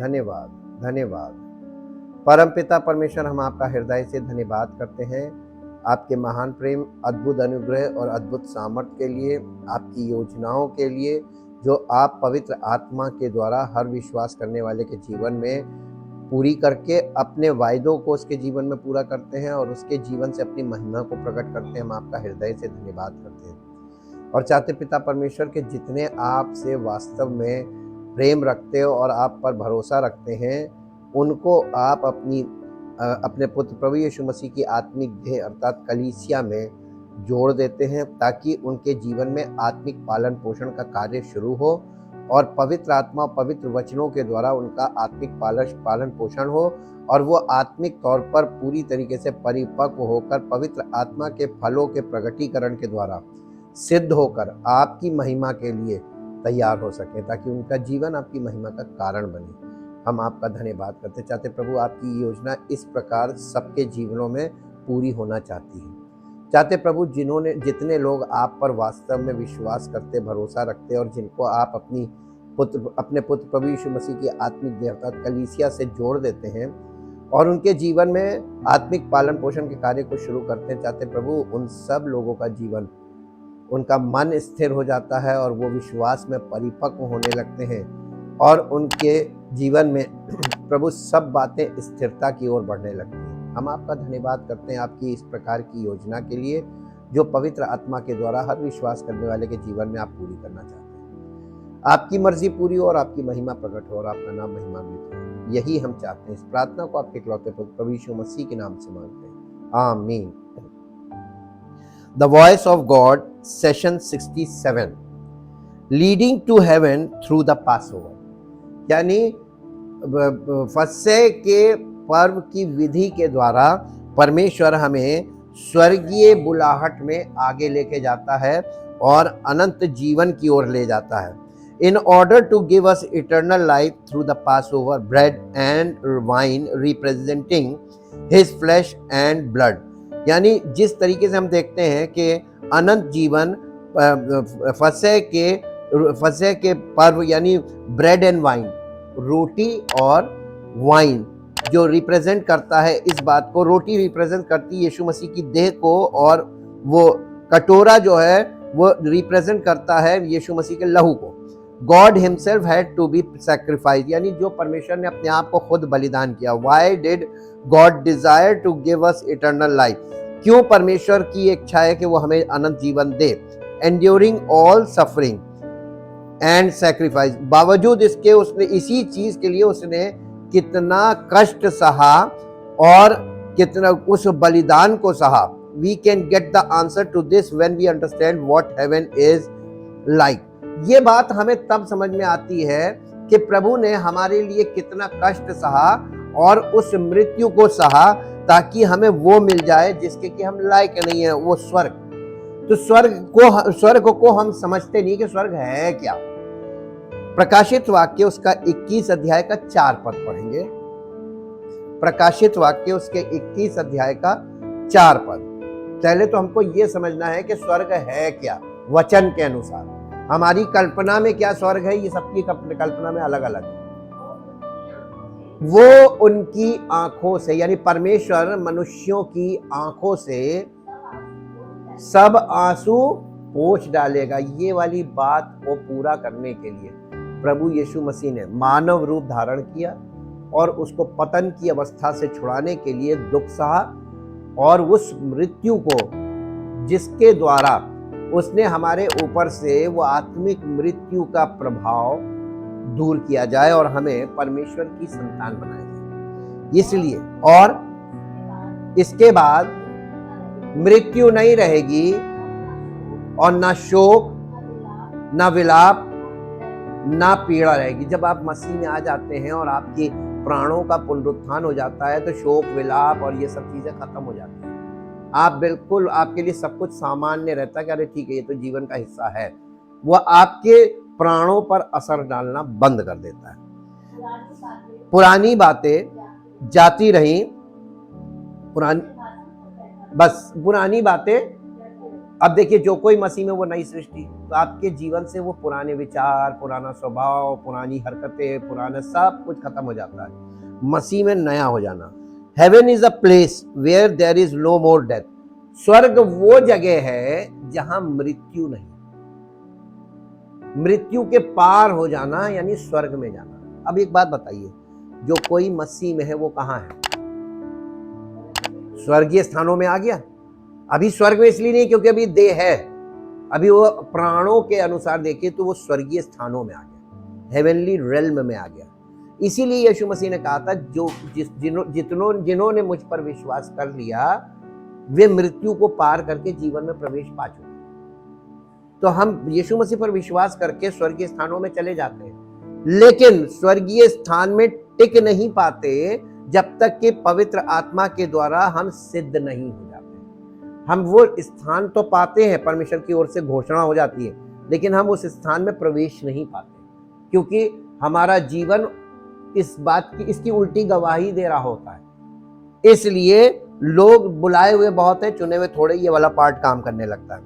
धन्यवाद, धन्यवाद। परमपिता परमेश्वर, हम आपका हृदय से धन्यवाद करते हैं आपके महान प्रेम, अद्भुत अनुग्रह और अद्भुत सामर्थ्य के लिए, आपकी योजनाओं के लिए जो आप पवित्र आत्मा के द्वारा हर विश्वास करने वाले के जीवन में पूरी करके अपने वायदों को उसके जीवन में पूरा करते हैं और उसके जीवन से अपनी महिमा को प्रकट करते हैं। हम आपका हृदय से धन्यवाद करते हैं और चाहते पिता परमेश्वर के जितने आपसे वास्तव में प्रेम रखते हो और आप पर भरोसा रखते हैं, उनको आप अपने पुत्र प्रभु यीशु मसीह की आत्मिक देह अर्थात कलीसिया में जोड़ देते हैं, ताकि उनके जीवन में आत्मिक पालन पोषण का कार्य शुरू हो और पवित्र आत्मा पवित्र वचनों के द्वारा उनका आत्मिक पालन पोषण हो और वो आत्मिक तौर पर पूरी तरीके से परिपक्व होकर पवित्र आत्मा के फलों के प्रकटीकरण के द्वारा सिद्ध होकर आपकी महिमा के लिए तैयार हो सके, ताकि उनका जीवन आपकी महिमा का कारण बने। हम आपका धन्यवाद करते चाहते प्रभु, आपकी योजना इस प्रकार सबके जीवनों में पूरी होना चाहती है। चाहते प्रभु, जितने लोग आप पर वास्तव में विश्वास करते, भरोसा रखते और जिनको आप अपने पुत्र प्रभु यीशु मसीह की आत्मिक देह अर्थात कलीसिया से जोड़ देते हैं और उनके जीवन में आत्मिक पालन पोषण के कार्य को शुरू करते हैं, चाहते प्रभु उन सब लोगों का जीवन, उनका मन स्थिर हो जाता है और वो विश्वास में परिपक्व होने लगते हैं और उनके जीवन में प्रभु सब बातें स्थिरता की ओर बढ़ने लगती हैं। हम आपका धन्यवाद करते हैं आपकी इस प्रकार की योजना के लिए, जो पवित्र आत्मा के द्वारा हर विश्वास करने वाले के जीवन में आप पूरी करना चाहते हैं। आपकी मर्जी पूरी हो और आपकी महिमा प्रकट हो और आपका नाम महिमान्वित हो, यही हम चाहते हैं। इस प्रार्थना को आपके इकलौते पुत्र प्रभु यीशु मसीह के नाम से मांगते हैं, आमीन। The voice of God, session 67, leading to heaven through the Passover, यानी फसह के पर्व की विधि के द्वारा परमेश्वर हमें स्वर्गीय बुलाहट में आगे लेके जाता है और अनंत जीवन की ओर ले जाता है। In order to give us eternal life through the Passover bread and wine representing his flesh and blood, यानी जिस तरीके से हम देखते हैं कि अनंत जीवन फसह के पर्व यानी ब्रेड एंड वाइन, रोटी और वाइन जो रिप्रेजेंट करता है इस बात को, रोटी रिप्रेजेंट करती है यीशु मसीह की देह को और वो कटोरा जो है वो रिप्रेजेंट करता है यीशु मसीह के लहू को। God himself had to be sacrifice, यानी जो परमेश्वर ने अपने आप को खुद बलिदान किया। Why did God desire to give us eternal life, क्यों परमेश्वर की इच्छा है कि वो हमें अनंत जीवन दे। Enduring all suffering and sacrifice, बावजूद इसके उसने इसी चीज के लिए उसने कितना कष्ट सहा और कितना उस बलिदान को सहा। We can get the answer to this when we understand what heaven is like. ये बात हमें तब समझ में आती है कि प्रभु ने हमारे लिए कितना कष्ट सहा और उस मृत्यु को सहा ताकि हमें वो मिल जाए जिसके कि हम लायक नहीं है, वो स्वर्ग। तो स्वर्ग को हम समझते नहीं कि स्वर्ग है क्या। प्रकाशित वाक्य उसका 21 अध्याय का 4 पद पढ़ेंगे। प्रकाशित वाक्य उसके 21 अध्याय का 4 पद। पहले तो हमको ये समझना है कि स्वर्ग है क्या वचन के अनुसार। हमारी कल्पना में क्या स्वर्ग है, ये सबकी कल्पना में अलग अलग है। वो उनकी आंखों से, यानी परमेश्वर मनुष्यों की आंखों से सब आंसू पोंछ डालेगा। ये वाली बात को पूरा करने के लिए प्रभु यीशु मसीह ने मानव रूप धारण किया और उसको पतन की अवस्था से छुड़ाने के लिए दुख सहा और उस मृत्यु को जिसके द्वारा उसने हमारे ऊपर से वो आत्मिक मृत्यु का प्रभाव दूर किया जाए और हमें परमेश्वर की संतान बनाया जाए। इसलिए और इसके बाद मृत्यु नहीं रहेगी और ना शोक, ना विलाप, ना पीड़ा रहेगी। जब आप मसीह में आ जाते हैं और आपके प्राणों का पुनरुत्थान हो जाता है तो शोक, विलाप और ये सब चीजें खत्म हो जाती हैं। आप बिल्कुल, आपके लिए सब कुछ सामान्य रहता है कि अरे ठीक है ये तो जीवन का हिस्सा है। वह आपके प्राणों पर असर डालना बंद कर देता है। पुरानी बातें जाती रही, पुरानी बातें अब देखिए, जो कोई मसीह में वो नई सृष्टि, तो आपके जीवन से वो पुराने विचार, पुराना स्वभाव, पुरानी हरकतें, पुराना सब कुछ खत्म हो जाता है, मसीह में नया हो जाना। Heaven is a place where there is no more death. स्वर्ग वो जगह है जहां मृत्यु नहीं, मृत्यु के पार हो जाना यानी स्वर्ग में जाना। अब एक बात बताइए, जो कोई मसीह में है वो कहां है? स्वर्गीय स्थानों में आ गया। अभी स्वर्ग में इसलिए नहीं क्योंकि अभी देह है, अभी वो प्राणों के अनुसार देखे तो वो स्वर्गीय स्थानों में आ गया, हेवनली रेल्म में आ गया। इसीलिए यीशु मसीह ने कहा था, जो जिन्होंने मुझ पर विश्वास कर लिया वे मृत्यु को पार करके जीवन में प्रवेश पा चुके। तो हम यीशु मसीह पर विश्वास करके स्वर्गीय स्थानों में चले जाते हैं, लेकिन स्वर्गीय स्थान में टिक नहीं पाते जब तक कि पवित्र आत्मा के द्वारा हम सिद्ध नहीं हो जाते। हम वो स्थान तो पाते हैं, परमेश्वर की ओर से घोषणा हो जाती है, लेकिन हम उस स्थान में प्रवेश नहीं पाते, क्योंकि हमारा जीवन इस बात की, इसकी उल्टी गवाही दे रहा होता है। इसलिए लोग बुलाए हुए बहुत है, चुने हुए थोड़े, ये वाला पार्ट काम करने लगता है।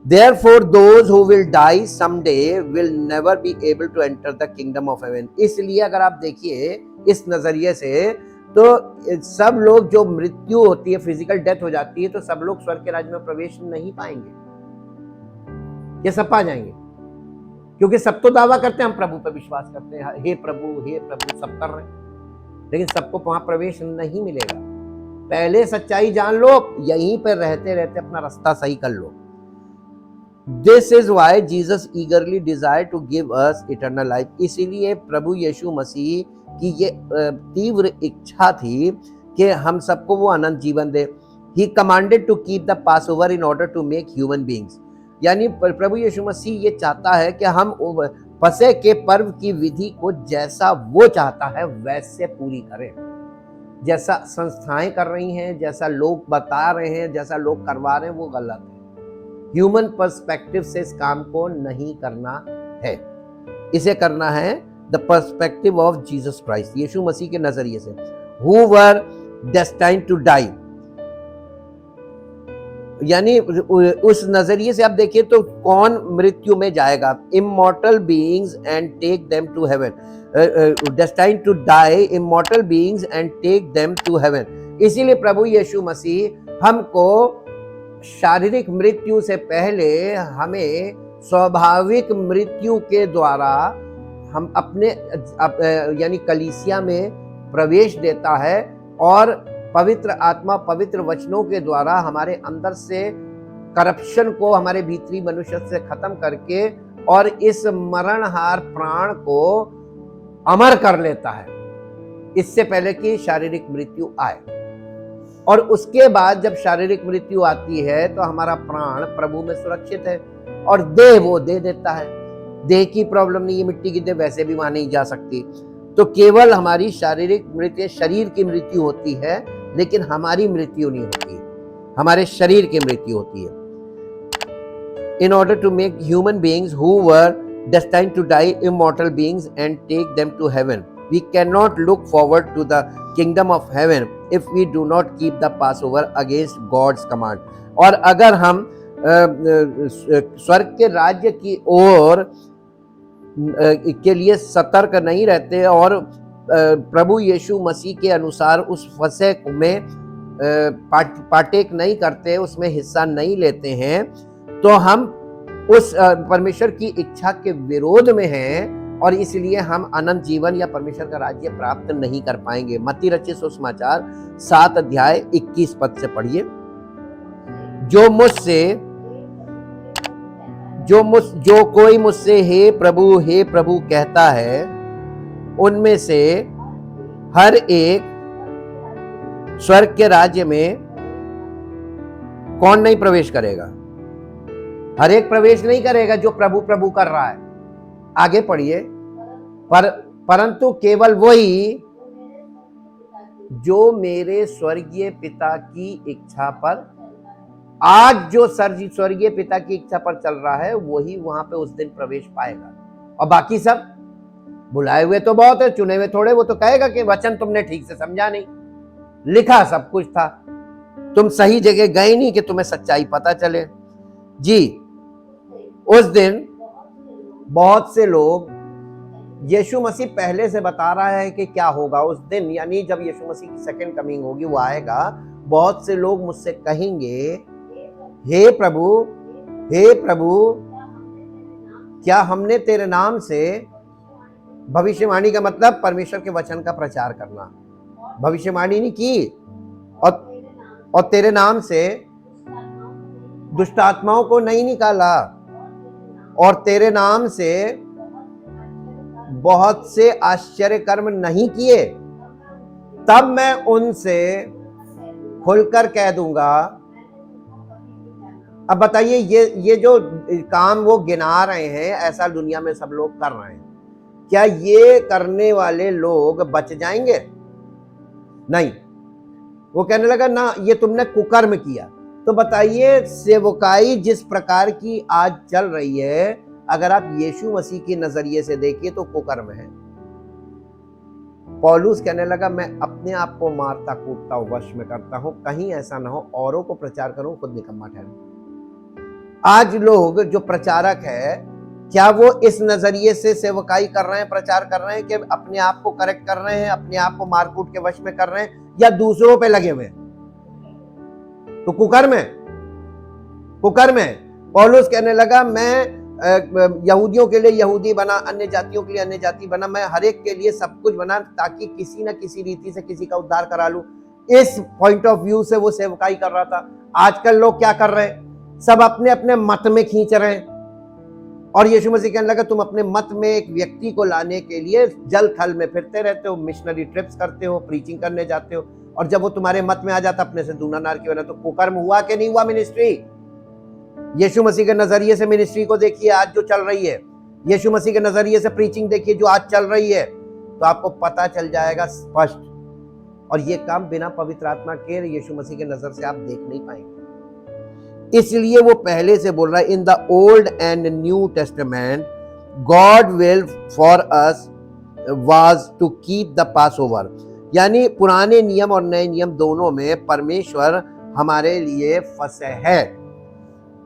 Therefore, those who will die someday will never be able to enter the kingdom of heaven. इसलिए अगर आप देखिए इस नजरिए से, तो सब लोग, जो मृत्यु होती है, फिजिकल डेथ हो जाती है, तो सब लोग स्वर्ग के राज्य में प्रवेश नहीं पाएंगे। ये सब पा जाएंगे, क्योंकि सब तो दावा करते हैं, हम प्रभु पर विश्वास करते हैं, हे प्रभु सब कर रहे हैं, लेकिन सबको वहां प्रवेश नहीं मिलेगा। पहले सच्चाई जान लो, यहीं पर रहते रहते अपना रास्ता सही कर लो। This is why Jesus eagerly desired to give us eternal life. इसीलिए प्रभु यीशु मसीह की ये तीव्र इच्छा थी कि हम सबको वो अनंत जीवन दे। He commanded to keep the Passover in order to make human beings. यानी प्रभु यीशु मसीह ये चाहता है कि हम फसह के पर्व की विधि को जैसा वो चाहता है वैसे पूरी करें। जैसा संस्थाएं कर रही हैं, जैसा लोग बता रहे हैं, जैसा लोग करवा रहे हैं, वो गलत है। ह्यूमन पर्सपेक्टिव से इस काम को नहीं करना है, इसे करना है the perspective of Jesus Christ, Yeshu Masih के नजरिए से। Who were destined to die, यानी उस नजरिए से आप देखिए तो कौन मृत्यु में जाएगा? Immortal beings and take them to heaven, destined to die immortal beings and take them to heaven. इसीलिए प्रभु यीशु मसीह हमको शारीरिक मृत्यु से पहले हमें स्वाभाविक मृत्यु के द्वारा हम अपने यानी कलीसिया में प्रवेश देता है, और पवित्र आत्मा पवित्र वचनों के द्वारा हमारे अंदर से करप्शन को, हमारे भीतरी मनुष्य से खत्म करके, और इस मरणहार प्राण को अमर कर लेता है, इससे पहले कि शारीरिक मृत्यु आए। और उसके बाद जब शारीरिक मृत्यु आती है तो हमारा प्राण प्रभु में सुरक्षित है, और देह वो दे देता है। देह की प्रॉब्लम नहीं है, मिट्टी की देह वैसे भी वहां नहीं जा सकती, तो केवल हमारी शारीरिक मृत्यु, शरीर की मृत्यु होती है, लेकिन हमारी मृत्यु नहीं होती, हमारे शरीर की मृत्यु होती है। In order to make human beings who were destined to die immortal beings and take them to heaven, we cannot look forward to the kingdom of heaven if we do not keep the Passover against God's command. और अगर हम स्वर्ग के राज्य की ओर के लिए सतर्क नहीं रहते और प्रभु यीशु मसीह के अनुसार उस फसह में पार्टेक नहीं करते, उसमें हिस्सा नहीं लेते हैं, तो हम उस परमेश्वर की इच्छा के विरोध में हैं, और इसलिए हम अनंत जीवन या परमेश्वर का राज्य प्राप्त नहीं कर पाएंगे। मत्ती रचित सुसमाचार 7 अध्याय 21 पद से पढ़िए। जो कोई मुझसे हे प्रभु कहता है, उनमें से हर एक स्वर्ग के राज्य में कौन नहीं प्रवेश करेगा? हर एक प्रवेश नहीं करेगा जो प्रभु प्रभु कर रहा है। आगे पढ़िए। परंतु केवल वही जो मेरे स्वर्गीय पिता की इच्छा पर, आज जो स्वर्गीय पिता की इच्छा पर चल रहा है, वही वहां पे उस दिन प्रवेश पाएगा। और बाकी सब बुलाए हुए तो बहुत है, चुने हुए थोड़े। वो तो कहेगा कि वचन तुमने ठीक से समझा नहीं, लिखा सब कुछ था, तुम सही जगह गए नहीं कि तुम्हें सच्चाई पता चले। जी, उस दिन बहुत से लोग, यीशु मसीह पहले से बता रहा है कि क्या होगा उस दिन, यानी जब यीशु मसीह की सेकंड कमिंग होगी, वो आएगा। बहुत से लोग मुझसे कहेंगे, हे प्रभु, हे प्रभु, क्या हमने तेरे नाम से, भविष्यवाणी का मतलब परमेश्वर के वचन का प्रचार करना, भविष्यवाणी नहीं की, और तेरे नाम से दुष्ट आत्माओं को नहीं निकाला, और तेरे नाम से बहुत से आश्चर्य कर्म नहीं किए, तब मैं उनसे खुलकर कह दूंगा। अब बताइए, ये जो काम वो गिना रहे हैं, ऐसा दुनिया में सब लोग कर रहे हैं, क्या ये करने वाले लोग बच जाएंगे? नहीं। वो कहने लगा ना, ये तुमने कुकर्म किया। तो बताइए, सेवकाई जिस प्रकार की आज चल रही है, अगर आप यीशु मसीह के नजरिए से देखिए तो कुकर्म है। पौलुस कहने लगा, मैं अपने आप को मारता कूटता हूं, वश में करता हूं, कहीं ऐसा ना हो औरों को प्रचार करूं, खुद निकम्मा ठहरूं। आज लोग जो प्रचारक है, क्या वो इस नजरिए से सेवकाई कर रहे हैं, प्रचार कर रहे हैं कि अपने आप को करेक्ट कर रहे हैं, अपने आप को मारकूट के वश में कर रहे हैं, या दूसरों पे लगे हुए हैं? तो कुकर्म है, कुकर्म है। पौलुस कहने लगा, मैं यहूदियों के लिए यहूदी बना, अन्य जातियों के लिए अन्य जाति बना, मैं हर एक के लिए सब कुछ बना, ताकि किसी न किसी रीति से किसी का उद्धार करा लूं। इस पॉइंट ऑफ व्यू से वो सेवकाई कर रहा था। आजकल लोग क्या कर रहे हैं? सब अपने अपने मत में खींच रहे हैं, और यीशु मसीह कहने लगा, तुम अपने मत में एक व्यक्ति को लाने के लिए जल थल में फिरते रहते हो, मिशनरी ट्रिप्स करते हो, प्रीचिंग करने जाते हो, और जब वो तुम्हारे मत में आ जाता, अपने से दूना नार की बना। तो कुकर्म हुआ कि नहीं हुआ मिनिस्ट्री? यीशु मसीह के नजरिए से मिनिस्ट्री को देखिए आज जो चल रही है, यीशु मसीह के नजरिए से प्रीचिंग देखिए जो आज चल रही है, तो आपको पता चल जाएगा स्पष्ट। और ये काम बिना पवित्र आत्मा के यीशु मसीह के नजर से आप देख नहीं पाएंगे। इसलिए वो पहले से बोल रहा है, in the old and new Testament God will for us was to keep the Passover, यानी पुराने नियम और नए नियम दोनों में परमेश्वर हमारे लिए फंसे है।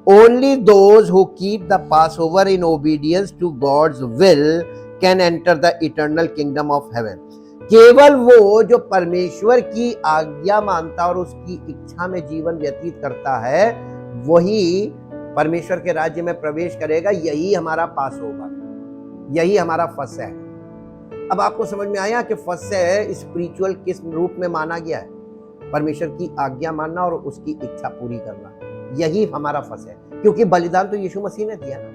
Only those who keep the Passover in obedience to God's will can enter the eternal kingdom of heaven. केवल वो जो परमेश्वर की आज्ञा मानता और उसकी इच्छा में जीवन व्यतीत करता है, वही परमेश्वर के राज्य में प्रवेश करेगा। यही हमारा पासओवर, यही हमारा फसह है। अब आपको समझ में आया कि फसह स्पिरिचुअल किस रूप में माना गया है? परमेश्वर की आज्ञा मानना और उसकी इच्छा पूरी करना, यही हमारा फस है। क्योंकि बलिदान तो यीशु मसीह ने दिया ना,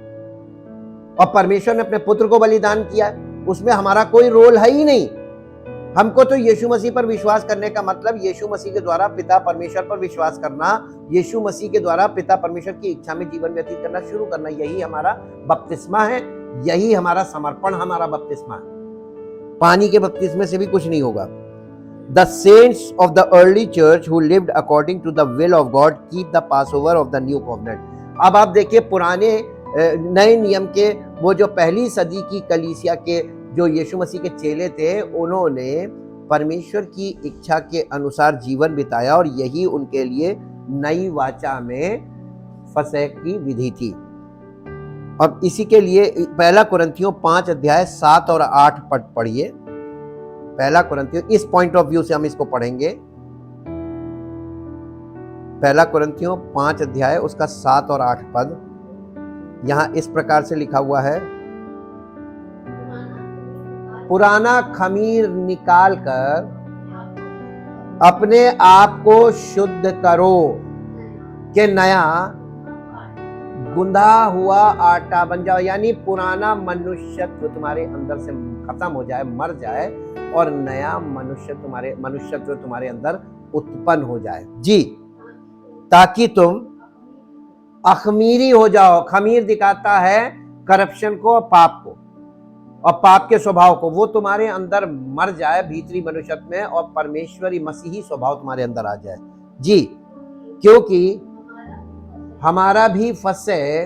और परमेश्वर ने अपने पुत्र को बलिदान किया, उसमें हमारा कोई रोल है ही नहीं। हमको तो यीशु मसीह पर विश्वास करने का मतलब यीशु मसीह के द्वारा पिता परमेश्वर पर विश्वास करना, यीशु मसीह के द्वारा पिता परमेश्वर की इच्छा में जीवन व्यतीत करना शुरू करना, यही हमारा बपतिस्मा है, यही हमारा समर्पण, हमारा बपतिस्मा है। पानी के बपतिस्मे से भी कुछ नहीं होगा। The saints of the early church who lived according to the will of God keep the Passover of the new covenant. अब आप देखिए, पुराने नए नियम के वो जो पहली सदी की कलीसिया के जो यीशु मसीह के चेले थे, उन्होंने परमेश्वर की इच्छा के अनुसार जीवन बिताया, और यही उनके लिए नई वाचा में फसह की विधि थी। अब इसी के लिए पहला कुरिन्थियों 5 अध्याय 7 और 8 पद पढ़िए। पहला कुरिन्थियों, इस पॉइंट ऑफ व्यू से हम इसको पढ़ेंगे। पहला कुरिन्थियों 5 अध्याय उसका 7 और 8 पद, यहां इस प्रकार से लिखा हुआ है, पुराना खमीर निकाल कर अपने आप को शुद्ध करो कि नया गुंदा हुआ आटा बन जाओ, यानी पुराना मनुष्यत्व तुम्हारे अंदर से खत्म हो जाए, मर जाए, और नया मनुष्यत्व तुम्हारे अंदर उत्पन्न हो जाए। जी, ताकि तुम अखमीरी हो जाओ। खमीर दिखाता है करप्शन को और पाप को, और पाप के स्वभाव को, वो तुम्हारे अंदर मर जाए भीतरी मनुष्यत्व में, और परमेश्वरी मसीही स्वभाव तुम्हारे अंदर आ जाए। जी, क्योंकि हमारा भी फसह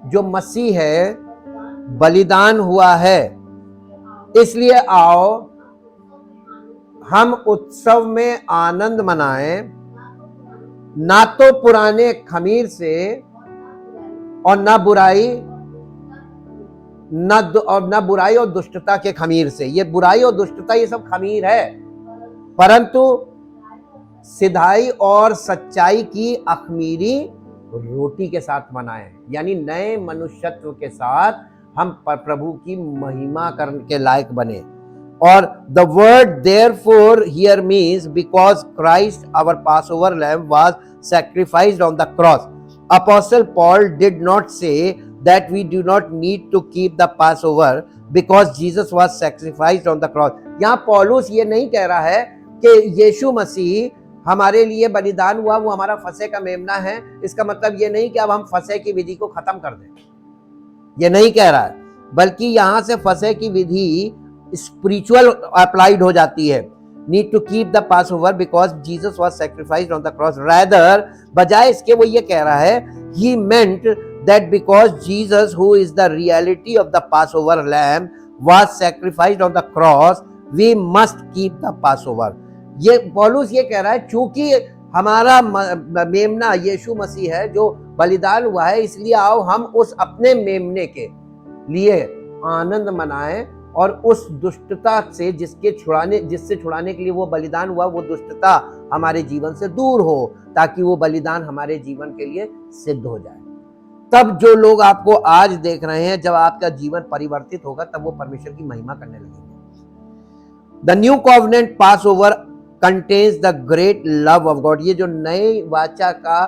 जो मसीह है बलिदान हुआ है, इसलिए आओ हम उत्सव में आनंद मनाएं ना तो पुराने खमीर से और ना बुराई और दुष्टता के खमीर से। ये बुराई और दुष्टता ये सब खमीर है, परंतु सिधाई और सच्चाई की अखमीरी रोटी के साथ बनाए, यानी नए मनुष्यत्व के साथ हम प्रभु की महिमा करने के लायक बने। और the word therefore here means because Christ our Passover lamb was sacrificed on the cross. Apostle Paul did not say that we do not need to keep the Passover because Jesus was sacrificed on the cross। यहाँ पौलुस ये नहीं कह रहा है कि यीशु मसीह हमारे लिए बलिदान हुआ, वो हमारा फसह का मेमना है। इसका मतलब ये नहीं कि अब हम फसह की विधि को खत्म कर दें, ये नहीं कह रहा है, बल्कि यहाँ से फसह की विधि स्पिरिचुअल अप्लाइड हो जाती है। Need to keep the Passover because Jesus was sacrificed on the cross. Rather बजाय इसके वो ये कह रहा है ही मेंट that because Jesus, who is the reality of the Passover lamb, was sacrificed on the cross, we must keep the Passover। ये पौलुस ये कह रहा है चूंकि हमारा मेमना यीशु मसीह है जो बलिदान हुआ है, इसलिए आओ हम उस अपने मेमने के लिए आनंद मनाएं और उस दुष्टता से जिससे छुड़ाने के लिए वो बलिदान हुआ, वो दुष्टता हमारे जीवन से दूर हो, ताकि वो बलिदान हमारे जीवन के लिए सिद्ध हो जाए। तब जो लोग आपको आज देख रहे हैं, जब आपका जीवन परिवर्तित होगा, तब वो परमेश्वर की महिमा करने लगेंगे। The new covenant pass over contains the great love of God. ये जो नए वाचा का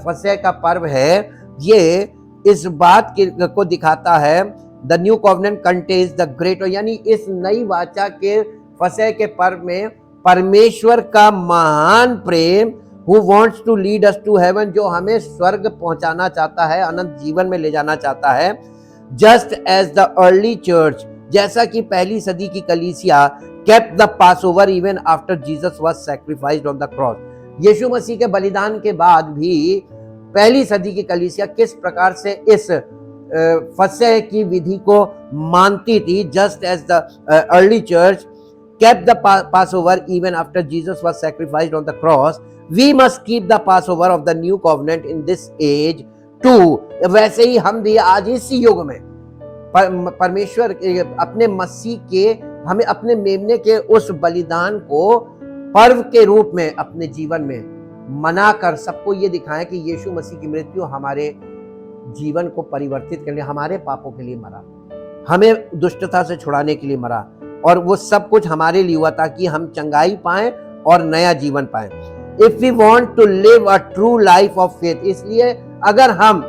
फसह का पर्व है, ये इस बात को दिखाता है। The new covenant contains the great, यानी इस नई वाचा के फसह के पर्व में परमेश्वर का महान प्रेम, Who wants to lead us to heaven, जो हमें स्वर्ग पहुंचाना चाहता है, अनंत जीवन में ले जाना चाहता है। Just as the early church, जैसा कि पहली सदी की कलीसिया kept the Passover even after Jesus was sacrificed on the cross। यीशु मसीह के बलिदान के बाद भी पहली सदी की कलीसिया किस प्रकार से इस फसह की विधि को मानती थी। Just as the early church kept the Passover even after Jesus was sacrificed on the cross, we must keep the Passover of the new covenant in this age too। वैसे ही हम भी आज इस युग में परमेश्वर अपने मसीह के, हमें अपने मेमने के उस बलिदान को पर्व के रूप में अपने जीवन में मनाकर सबको ये दिखाएं कि यीशु मसीह की मृत्यु हमारे जीवन को परिवर्तित करने, हमारे पापों के लिए मरा, हमें दुष्टता से छुड़ाने के लिए मरा, और वो सब कुछ हमारे लिए हुआ ताकि हम चंगाई पाएं और नया जीवन पाएं। If we want to live a true life of faith, इसलिए अगर हम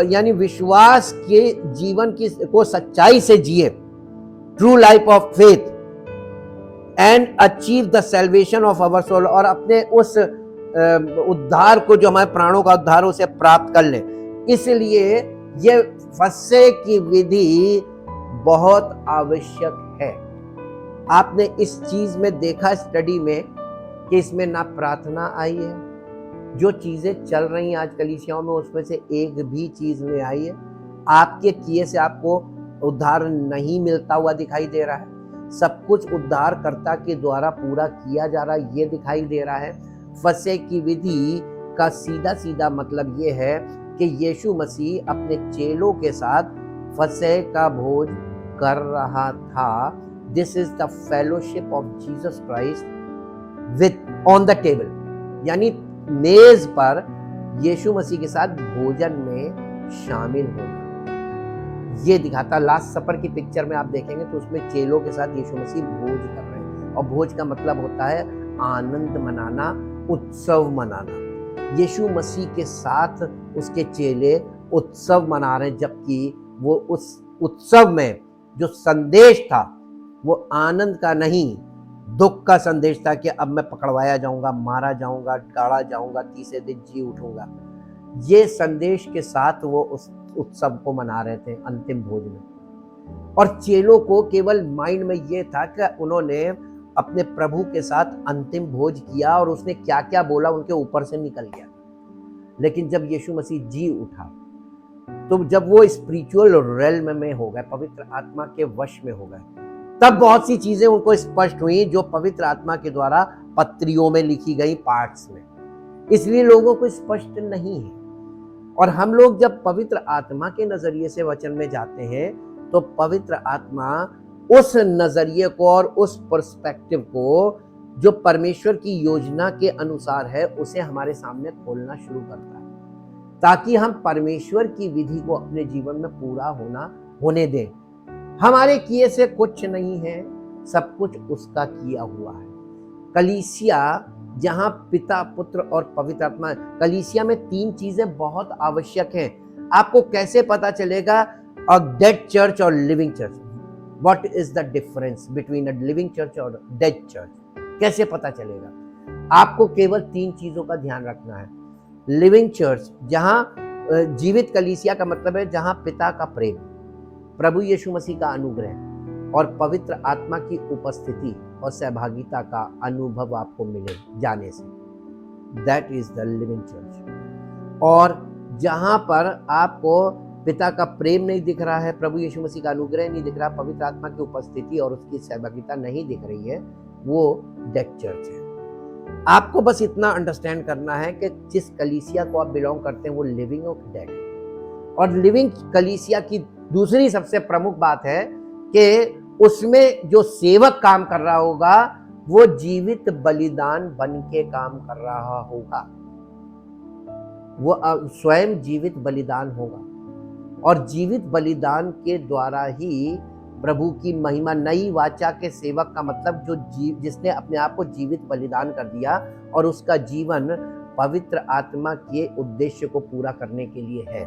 यानी विश्वास के जीवन को सच्चाई से जिए, true life of faith, and achieve the salvation of our soul, और अपने उस उद्धार को, जो हमारे प्राणों का उद्धार, उसे प्राप्त कर लें। इसलिए ये फसह की विधि बहुत आवश्यक है। आपने इस चीज में देखा स्टडी में कि इसमें ना प्रार्थना आई है, जो चीजें चल रही हैं आज कलीसियाओं में उसमें से एक भी चीज नहीं आई है। आपके किए से आपको उद्धार नहीं मिलता हुआ दिखाई दे रहा है। सब कुछ उद्धारकर्ता के द्वारा पूरा किया जा रहा है, ये दिखाई दे रहा है। फसह की विधि का सीधा सीधा मतलब ये है कि यीशु मसीह अपने चेलों के साथ फसह का भोज कर रहा था। This is the fellowship of Jesus Christ with on the table, यानी मेज पर यीशु मसीह के साथ भोजन में शामिल होना। ये दिखाता, लास्ट सपर की पिक्चर में आप देखेंगे तो उसमें चेलों के साथ यीशु मसीह भोज कर रहे हैं, और भोज का मतलब होता है आनंद मनाना, उत्सव मनाना। यीशु मसीह के साथ उसके चेले उत्सव मना रहे हैं, जबकि वो उस उत्सव में जो संदेश था वो आनंद का नहीं, दुख का संदेश था कि अब मैं पकड़वाया जाऊंगा, मारा जाऊंगा, गाड़ा जाऊंगा, तीसरे दिन जी उठूंगा। ये संदेश के साथ वो उस उत्सव को मना रहे थे, अंतिम भोज में। और चेलों को केवल माइंड में ये था कि उन्होंने अपने प्रभु के साथ अंतिम भोज किया और उसने क्या क्या बोला उनके ऊपर से निकल गया। लेकिन जब यीशु मसीह जी उठा, तो जब वो स्पिरिचुअल रेल्म में हो गए, पवित्र आत्मा के वश में हो गए, तब बहुत सी चीजें उनको स्पष्ट हुई जो पवित्र आत्मा के द्वारा पत्रियों में लिखी गई, पार्ट्स में। इसलिए लोगों को स्पष्ट नहीं है। और हम लोग जब पवित्र आत्मा के नजरिए से वचन में जाते हैं तो पवित्र आत्मा उस नजरिए को और उस पर्सपेक्टिव को जो परमेश्वर की योजना के अनुसार है उसे हमारे सामने खोलना शुरू करता है, ताकि हम परमेश्वर की विधि को अपने जीवन में पूरा होने दें। हमारे किए से कुछ नहीं है, सब कुछ उसका किया हुआ है। कलीसिया जहां पिता, पुत्र और पवित्र आत्मा, कलीसिया में 3 चीजें बहुत आवश्यक हैं। आपको कैसे पता चलेगा अ डेड चर्च और living church? What is the difference between a living church और डेड चर्च? कैसे पता चलेगा? आपको केवल 3 चीजों का ध्यान रखना है। लिविंग चर्च, जहां जीवित कलीसिया का मतलब है जहां पिता का प्रेम, प्रभु यीशु मसीह का अनुग्रह और पवित्र आत्मा की उपस्थिति और सहभागिता का अनुभव आपको मिले जाने से, that is the living church. और जहां पर आपको पिता का प्रेम नहीं दिख रहा है, प्रभु यीशु मसीह का अनुग्रह नहीं दिख रहा, पवित्र आत्मा की उपस्थिति और उसकी सहभागिता नहीं दिख रही है, वो डेड चर्च है। आपको बस इतना अंडरस्टैंड करना है कि जिस कलीसिया को आप बिलोंग करते हैं वो लिविंग और डेड है। और लिविंग कलीसिया की दूसरी सबसे प्रमुख बात है कि उसमें जो सेवक काम कर रहा होगा वो जीवित बलिदान बन के काम कर रहा होगा, वो स्वयं जीवित बलिदान होगा। और जीवित बलिदान के द्वारा ही प्रभु की महिमा, नई वाचा के सेवक का मतलब जिसने अपने आप को जीवित बलिदान कर दिया और उसका जीवन पवित्र आत्मा के उद्देश्य को पूरा करने के लिए है।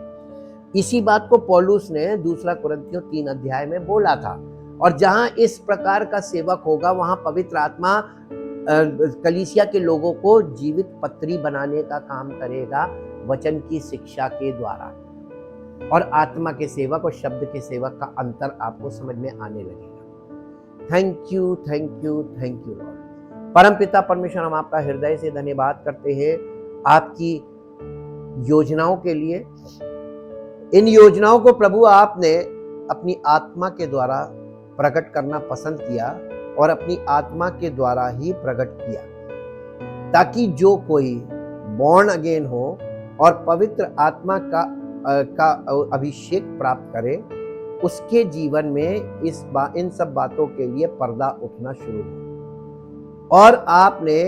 इसी बात को पौलुस ने 2 कुरिन्थियों 3 अध्याय में बोला था। और जहां इस प्रकार का सेवक होगा वहां पवित्र आत्मा कलीसिया के लोगों को जीवित पत्री बनाने का काम करेगा वचन की शिक्षा के द्वारा। और आत्मा के सेवक और शब्द के सेवक का अंतर आपको समझ में आने लगेगा। Thank you, thank you, thank you Lord. परमपिता परमेश्वर, हम आपका हृदय से धन्यवाद करते हैं आपकी योजनाओं के लिए। इन योजनाओं को प्रभु आपने अपनी आत्मा के द्वारा प्रकट करना पसंद किया और अपनी आत्मा के द्वारा ही प्रकट किया, ताकि जो कोई बॉर्न अगेन हो और पवित्र आत्मा का अभिषेक प्राप्त करे, उसके जीवन में इन सब बातों के लिए पर्दा उठना शुरू हो। और आपने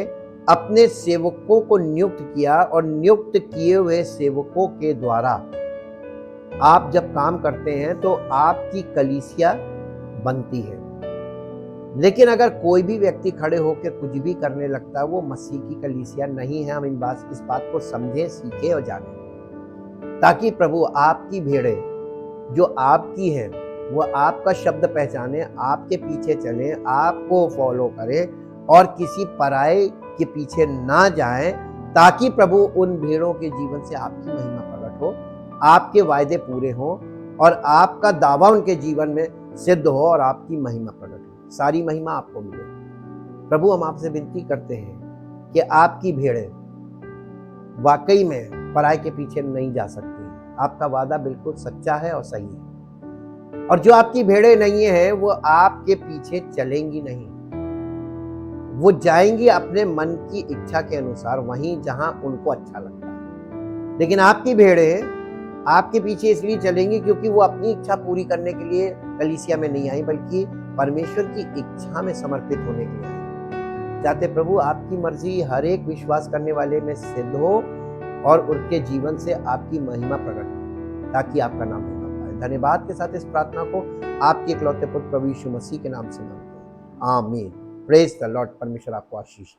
अपने सेवकों को नियुक्त किया और नियुक्त किए हुए सेवकों के द्वारा आप जब काम करते हैं तो आपकी कलीसिया बनती है। लेकिन अगर कोई भी व्यक्ति खड़े होकर कुछ भी करने लगता है, वो मसीह की कलीसिया नहीं है। हम इस बात को समझें, सीखें और जानें, ताकि प्रभु आपकी भेड़ें जो आपकी हैं वो आपका शब्द पहचाने, आपके पीछे चले, आपको फॉलो करें और किसी पराये के पीछे ना जाएं, ताकि प्रभु उन भेड़ों के जीवन से आपकी महिमा प्रकट हो, आपके वायदे पूरे हों और आपका दावा उनके जीवन में सिद्ध हो और आपकी महिमा प्रकट हो। सारी महिमा आपको मिले। प्रभु, हम आपसे विनती करते हैं कि आपकी भेड़ें वाकई में पराये के पीछे नहीं जा सकती। आपका वादा बिल्कुल सच्चा है और सही है। और जो आपकी भेड़ें नहीं है वो आपके पीछे चलेंगी नहीं, वो जाएंगी अपने मन की इच्छा के अनुसार वहीं जहां उनको अच्छा लगता है। लेकिन आपकी भेड़ें आपके पीछे इसलिए चलेंगी क्योंकि वो अपनी इच्छा पूरी करने के लिए कलीसिया में नहीं आई, बल्कि परमेश्वर की इच्छा में समर्पित होने के लिए आई। चाहते प्रभु आपकी मर्जी हर एक विश्वास करने वाले में सिद्ध हो और उनके जीवन से आपकी महिमा प्रकट हो, ताकि आपका नाम महिमा पाए। धन्यवाद के साथ इस प्रार्थना को आपके इकलौते पुत्र प्रभु यीशु मसीह के नाम से मांगते हैं, आमीन। Praise the Lord. परमेश्वर आपको आशीष